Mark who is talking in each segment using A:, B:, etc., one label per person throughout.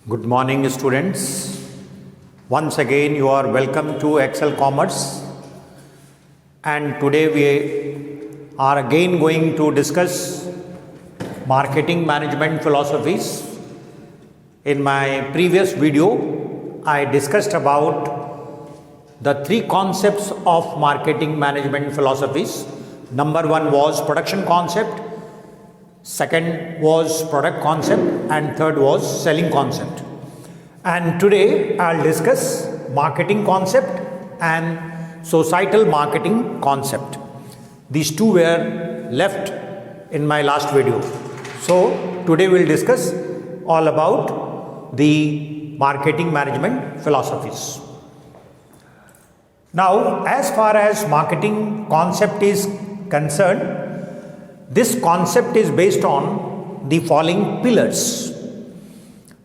A: Good morning, students. Once again, you are welcome to Excel Commerce. And today we are again going to discuss marketing management philosophies. In my previous video, I discussed about the three concepts of marketing management philosophies. Number one was production concept. Second was product concept and third was selling concept. And today I'll discuss marketing concept and societal marketing concept. These two were left in my last video. So today we'll discuss all about the marketing management philosophies. Now, as far as marketing concept is concerned, this concept is based on the following pillars.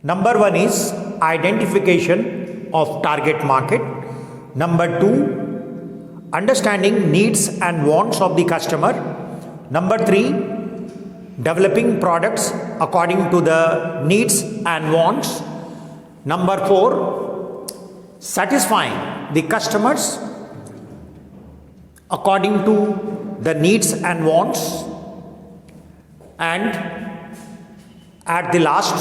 A: Number one is identification of target market. Number two, understanding needs and wants of the customer. Number three, developing products according to the needs and wants. Number four, satisfying the customers according to the needs and wants. And at the last,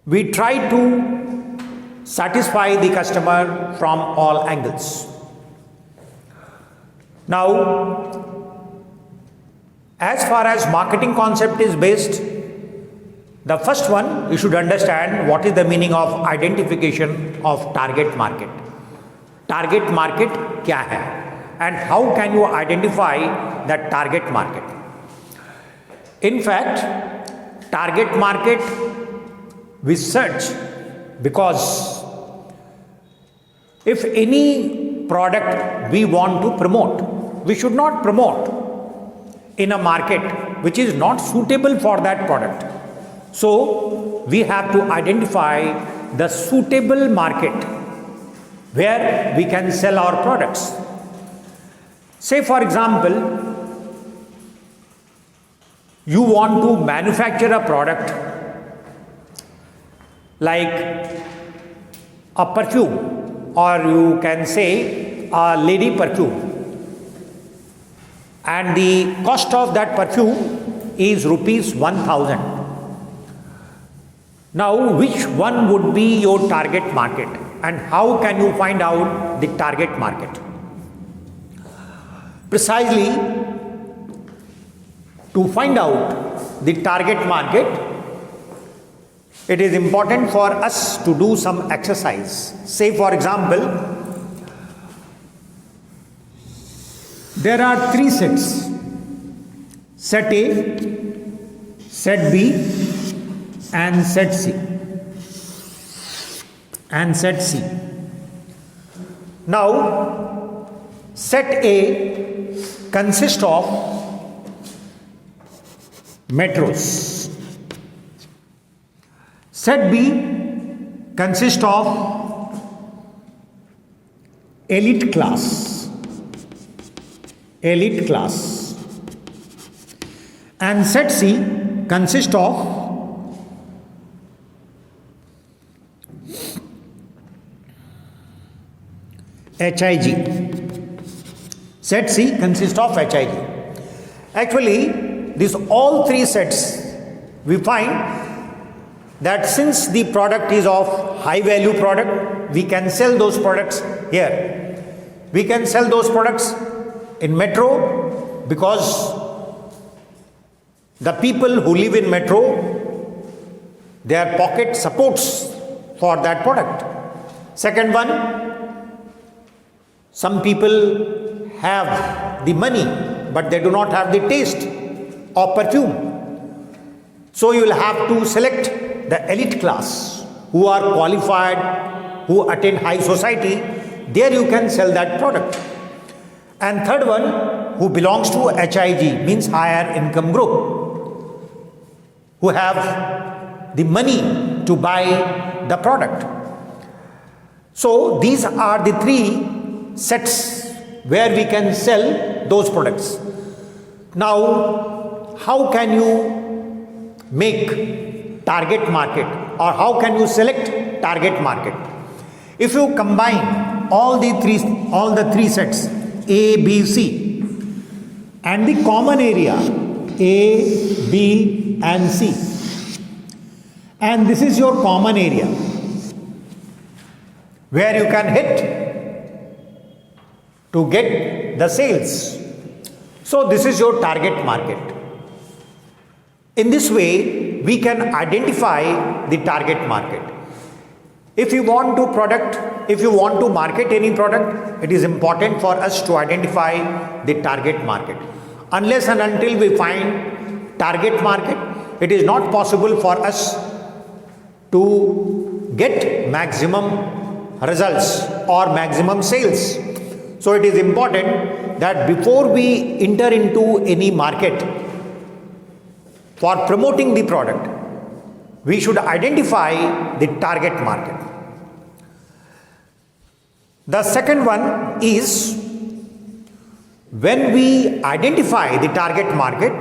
A: we try to satisfy the customer from all angles. Now, as far as marketing concept is based, the first one, you should understand what is the meaning of identification of target market. Target market क्या है? And how can you identify that target market? In fact, target market we search because if any product we want to promote, we should not promote in a market which is not suitable for that product. So we have to identify the suitable market where we can sell our products. Say for example, you want to manufacture a product like a perfume, or you can say a lady perfume, and the cost of that perfume is rupees 1000. Now, which one would be your target market, and how can you find out the target market? Precisely, to find out the target market, it is important for us to do some exercise. Say for example, there are three sets: set A, set B, and set C. Now, set A consists of metros. Set B consists of elite class. And set C consists of HIG. Set C consists of HIG. Actually, these all three sets, we find that since the product is of high value product, we can sell those products here. We can sell those products in metro because the people who live in metro, their pocket supports for that product. Second one, some people have the money but they do not have the taste of perfume. So you will have to select the elite class who are qualified, who attain high society. There you can sell that product. And third one, who belongs to HIG, means higher income group, who have the money to buy the product. So these are the three sets where we can sell those products. Now, how can you make target market, or how can you select target market? If you combine all the three sets A, B, C, and the common area A, B and C, and this is your common area where you can hit to get the sales. So this is your target market. In this way, we can identify the target market. If you want to market any product, it is important for us to identify the target market. Unless and until we find target market, it is not possible for us to get maximum results or maximum sales. So it is important that before we enter into any market for promoting the product, we should identify the target market. The second one is, when we identify the target market,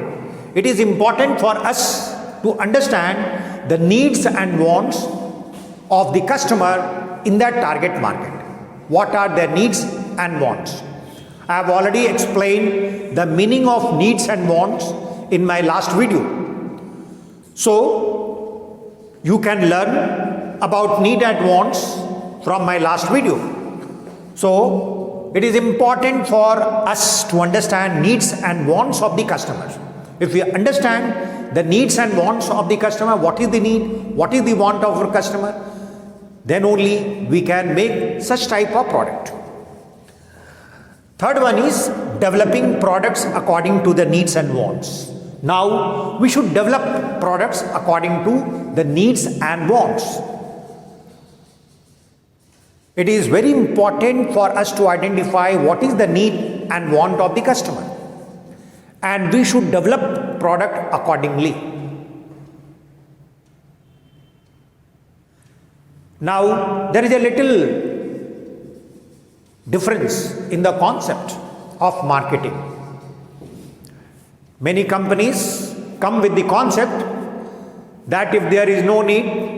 A: it is important for us to understand the needs and wants of the customer in that target market. What are their needs and wants? I have already explained the meaning of needs and wants in my last video. So you can learn about need and wants from my last video. So it is important for us to understand needs and wants of the customers. If we understand the needs and wants of the customer, what is the need, what is the want of our customer, then only we can make such type of product. Third one is developing products according to the needs and wants. Now we should develop products according to the needs and wants. It is very important for us to identify what is the need and want of the customer, and we should develop product accordingly. Now there is a little difference in the concept of marketing. Many companies come with the concept that if there is no need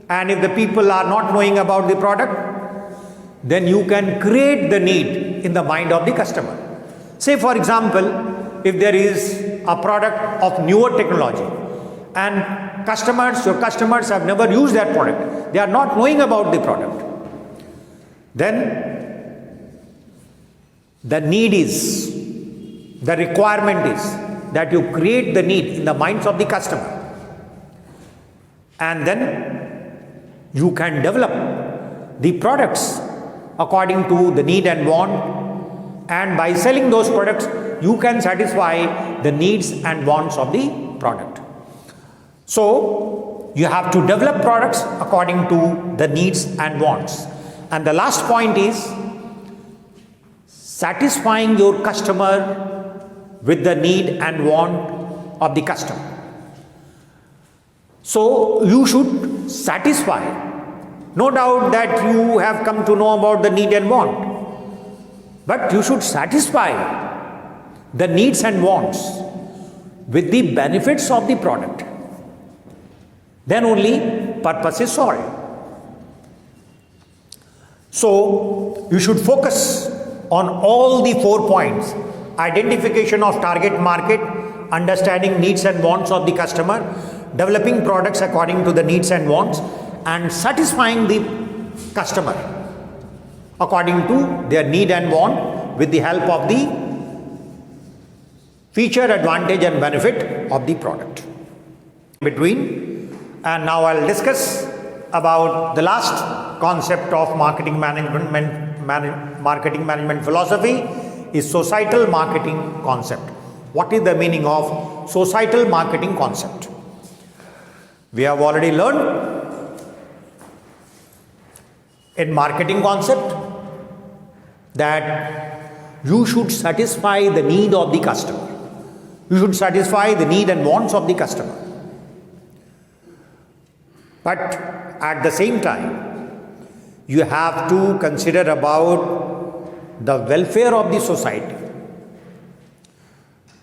A: and if the people are not knowing about the product, then you can create the need in the mind of the customer. Say for example, if there is a product of newer technology and your customers have never used that product, they are not knowing about the product, then the requirement is that you create the need in the minds of the customer, and then you can develop the products according to the need and want, and by selling those products you can satisfy the needs and wants of the product. So you have to develop products according to the needs and wants. And the last point is satisfying your customer with the need and want of the customer. So you should satisfy. No doubt that you have come to know about the need and want, but you should satisfy the needs and wants with the benefits of the product. Then only purpose is solved. So you should focus on all the 4 points: identification of target market, understanding needs and wants of the customer, developing products according to the needs and wants, and satisfying the customer according to their need and want with the help of the feature, advantage and benefit of the product. And now I'll discuss about the last concept of marketing management philosophy is societal marketing concept. What is the meaning of societal marketing concept? We have already learned in marketing concept that you should satisfy the need of the customer. You should satisfy the need and wants of the customer. But at the same time, you have to consider about the welfare of the society.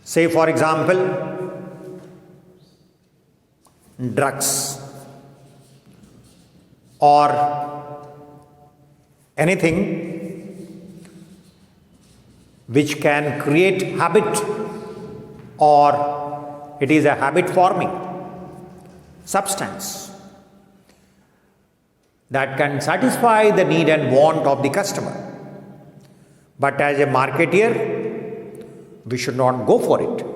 A: Say for example, drugs, or anything which can create habit, or it is a habit forming substance that can satisfy the need and want of the customer. But as a marketeer, we should not go for it.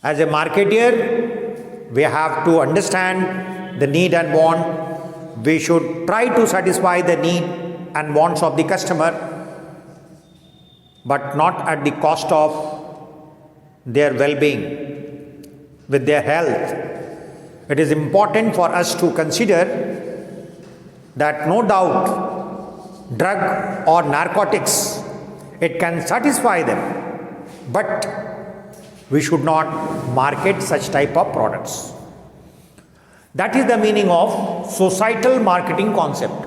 A: As a marketeer, we have to understand the need and want. We should try to satisfy the need and wants of the customer, but not at the cost of their well-being, with their health. It is important for us to consider that no doubt drug or narcotics, it can satisfy them, but we should not market such type of products. That is the meaning of societal marketing concept.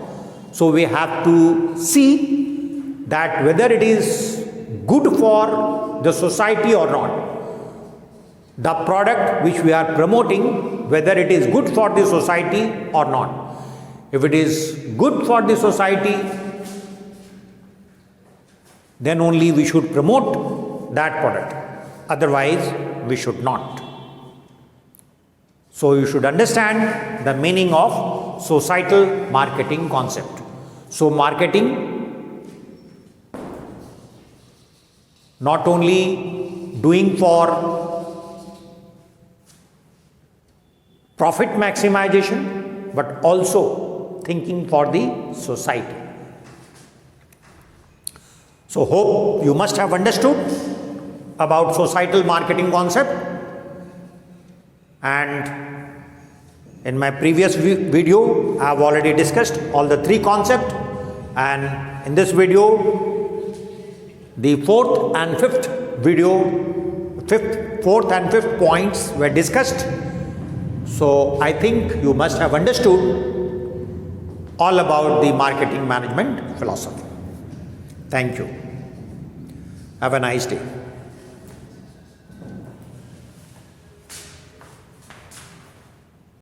A: So we have to see that whether it is good for the society or not. The product which we are promoting, whether it is good for the society or not. If it is good for the society, then only we should promote that product. Otherwise, we should not. So you should understand the meaning of societal marketing concept. So marketing, not only doing for profit maximization, but also thinking for the society. So hope you must have understood about societal marketing concept, and in my previous video I have already discussed all the three concepts, and in this video the fourth and fifth points were discussed. So I think you must have understood all about the marketing management philosophy. Thank you. Have a nice day.